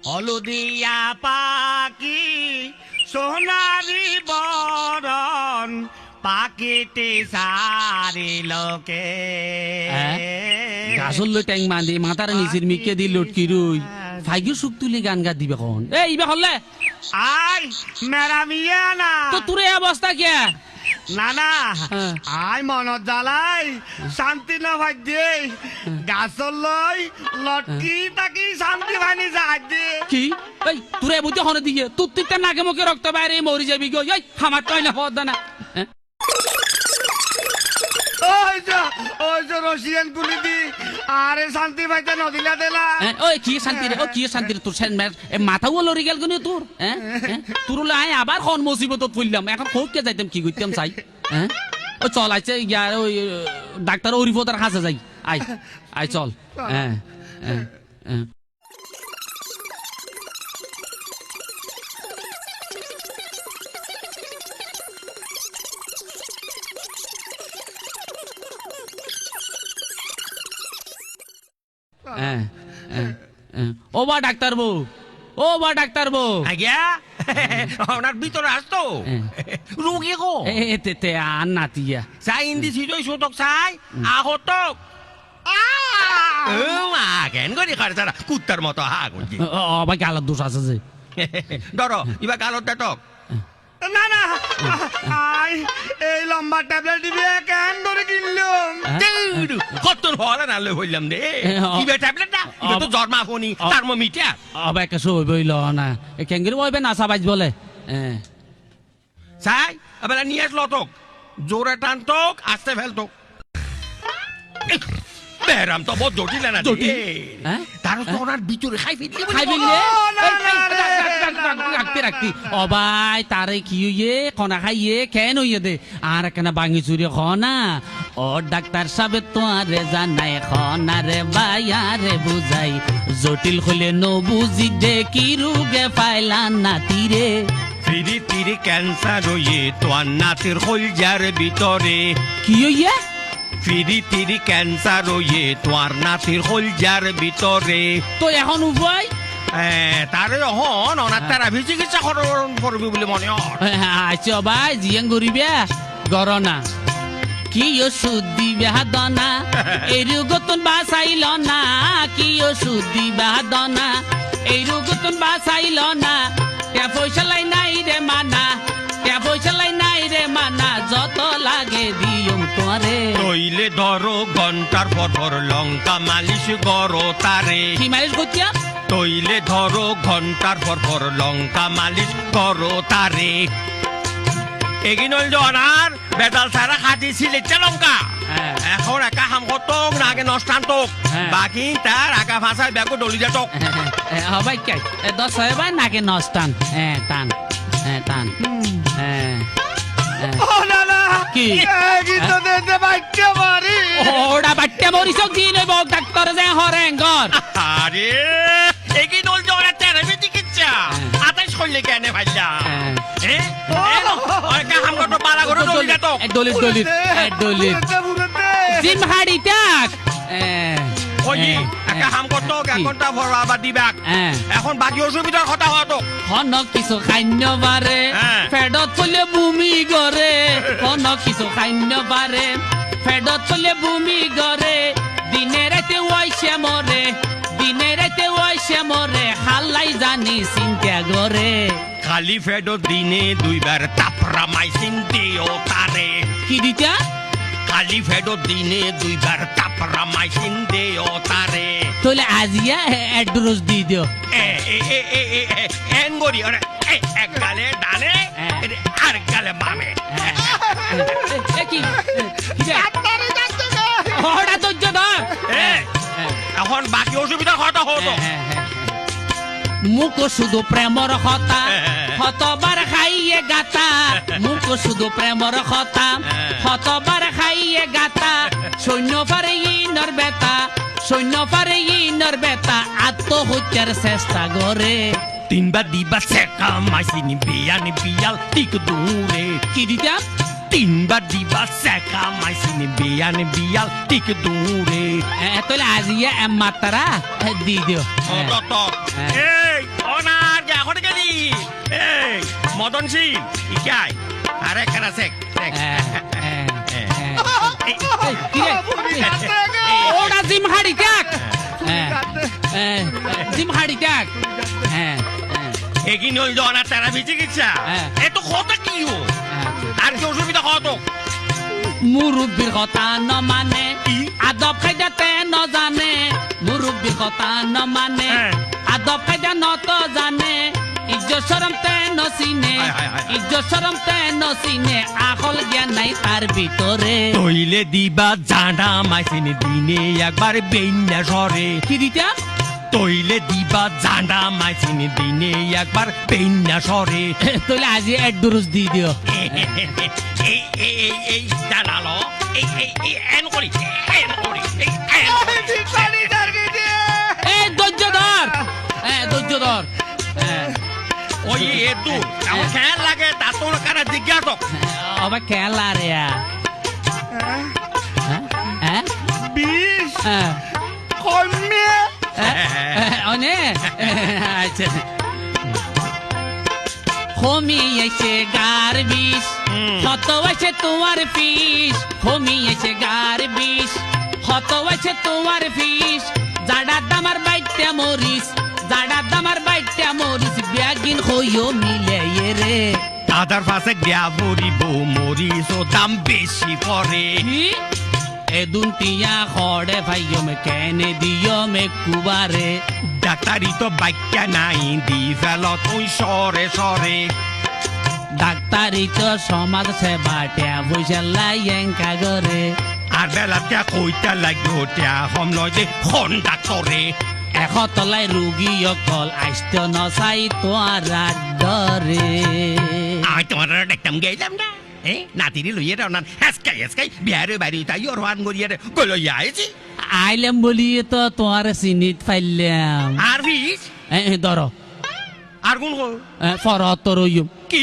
হলদিয়া পাখি সোনারি বরণ পাখিটি সারি লোকে গাছর লই ট্যাং বান্ধি মাথার নিচের মিকে দি লটকি রুই ফাইগির সুখ তুলি গান গা দিবে কখন এই ইবে হলে আই মেরা মিয়া না তো তোর এই অবস্থা কে না না আই মনত জ্বালাই শান্তি না ভাই দে গাছর লই লটকি তাকি শান্তি ভানি যায় দে কি এই তোরে বুঝতে হনে দিয়ে তুই তুই নাকে মুখে রক্ত বাইরে মরি যাবি গো এই আমার তো না হদ না ওই যে রশিয়ান গুলি দি আরে শান্তি ভাইতে নদিলা দেলা ওই কি শান্তি রে ও কি শান্তি রে তোর মাথাও লড়ি গেল কোনি তোর তোর লাই আবার কোন মুসিবত পড়লাম এখন কোকে যাইতাম কি করতাম চাই ও চল আইছে ইয়ার ওই ডাক্তার ওরিফতার কাছে যাই আই আই চল ও বা ডাক্তার বউ ও বা ডাক্তার বউ আজ্ঞা ওনার ভিতরে আসতো রোগী গো তে আর নাতিয়া চাই ইন্দি ছিলই সুতক চাই আহতক মা কেন করি খারে তারা কুত্তার মতো হা করছি ও ভাই গালার দোষ আছে যে ধরো এবার গালত দেটক না না আই এই লম্বা ট্যাবলেট দিবে কেন ধরে কিনলাম কত হলা না লই হইলাম রে দিবে ট্যাবলেট না এটা তো জর্মা ফোনি থার্মোমিটার আবার একটা সই বইল না কেঙ্গের বইবে নাসা বাজ বলে চাই এবার নিয়ে আসলো তোক জোরে টানতক আস্তে ফেলতক বেরাম তো বহুত জটিল না তার তো ওনার ভিতরে খাই ফেললে রাখতে রাখতি অবাই তারে কি হইয়ে কনা খাইয়ে কেন হইয়ে দে আর কেন বাঙি চুরি খনা ও ডাক্তার সাহেব তো আরে জানাই খনা রে বাইয়ারে বুঝাই জটিল হলে ন বুঝি দে কি রোগে পাইলা নাতিরে ফিরি তিরি ক্যান্সার হইয়ে তোর নাতির কলজার ভিতরে কি হইয়ে ফিরি তিরি ক্যান্সার হইয়ে তোর নাতির কলজার ভিতরে তো এখন উপায় তারে হন অনার থেরাপি চিকিৎসা করবি বলে মনে হয় আচ্ছা ভাই জিয়াং গরিবে গরনা কি ওষুধ দিবে দনা এই রোগতন বাঁচাইল না কি ওষুধ দিবে দনা এই রোগতন বাঁচাইল না কে পয়সা লাই নাই রে মানা কে পয়সা লাই নাই রে মানা যত লাগে দিয়ম তোরে তইলে ধরো ঘন্টার পর লঙ্কা মালিশ করো তারে কি মালিশ করতিয়া তইলে ধরো ঘন্টার পর লঙ্কা মালিশ করো তারে এগিনল জনার বেদাল সারা খাটি সিলেটে লঙ্কা এখন একা হাম কতক নাগে নষ্টান্তক বাকি তার আকা ভাষায় ব্যাগো ডলি যেতক হবাই কে 10 হয় ভাই নাগে নষ্টান টান টান ও না না কি কিন্তু দেতে বাইকে মারি ওড়া বাট্টা মরিছ দিন হইব ডাক্তার যে হরেঙ্গর আরে এগিনল জনার থেরাপি চিকিৎসা আতাই শৈলে কেনে ভাইলা একা হাম কত পালা করে ডলি যেতক দলিত জিম হাড়ি টাক ওই একা হাম কত ঘন্টা ভরা বা দিবাক এখন বাকি অসুবিধার কথা হতো হন কিছু খান্য বারে ফেডত চলে ভূমি গরে হন কিছু খান্য বারে ফেডত চলে ভূমি গরে দিনে রাতে ওয়াইছে মরে দিনে রাতে ওয়াইছে মরে হালাই জানি চিন্তা গরে খালি ফেডত দিনে দুইবার তাপরা মাইসিন দিও তারে কি দিতা খালি ফেডত দিনে দুইবার তাপরা মাইসিন দিও তারে তোলে আজিয়া অ্যাড্রেস দি দিও এন গরি এক গালে ডানে আর গালে বামে কি হড়া তো ধর এখন বাকি অসুবিধা কথা হতো মুখ শুধু প্রেমর কথা হতবার খাইয়ে গাতা মুখ শুধু প্রেমর কথা হতবার খাইয়ে গাতা সৈন্য পারে ইনর বেতা সৈন্য পারে ইনর বেতা আত্মহত্যার চেষ্টা করে তিনবার দিবা সেকা মাইসিনি বিয়াল টিক দূরে কি দিতা তিনবার দিবা সেকা মাইসিনি বিয়ান বিয়াল ঠিক দূরে তোলে আজিয়া মাতারা দি দিও এই অনার এখন গেলি এই মদনশীল ইকাই আরে কেনা সেক ওটা জিম হাড়ি থাক জিম হাড়ি থাক এগিন হইল অনার থেরাপি চিকিৎসা এত কথা কি হো আর কি অসুবিধা কত মুরব্বীর কথা ন মানে আদব খাইদাতে ন জানে মুরব্বীর কথা ন মানে আদব খাইদা ন তো জানে ইজ্জত শরম তে ন চিনে ইজ্জত শরম তে ন চিনে আকল জ্ঞান নাই তার ভিতরে তইলে দিবা জানা মাইসিনি দিনে একবার বেইনা সরে কি দিতা তইলে দিবা জানা মাইসিনি দিনে একবার বেইনা সরে তোলে আজি এক দুরুস দি দিও এই জানালো এন করি এই ধৈর্য ধর ধৈর্য ধর ওই এদু আমার খেয়াল লাগে তা তোর কারা জিজ্ঞাসক অবা খেলা রে বিষ হ্যাঁ কমে অনে আচ্ছা হোমি এসে গার বিষ কত আছে তোমার ফিস হোমি এসে গার বিষ কত আছে তোমার ফিস জাডা দামার বাইটা মরিস জাডা দামার বাইটা মরিস ব্যাগিন হইও মিলে রে দাদার পাশে গিয়া মরিব মরিস ও দাম বেশি পরে এ দুনটিয়া খড়ে ভাইও মে কেনে দিও মে কুবারে ডাক্তারি তো বাক্যা নাই দি ফেল তুই সরে সরে ডাক্তারি তো সমাজ সেবা টিয়া পয়সা লাইয়েন কাগরে আর বেলাতে কইতা লাগো টিয়া হম লয় যে খন ডাক্তরে তলাই রুগী অকল আইস্ত নসাই তোয়ার ডরে আমি তোমার দেখতাম গেলাম না নাতিনি লইয়ে রাউনান হেসকাই বিহারে বাড়ি তাই ওর হান গড়িয়ে গলইয়া আইছি আইলাম বলিয়ে তো তোমার চিনিত ফাইলাম আর ফিস ধর আর কোন ফরত রইম কি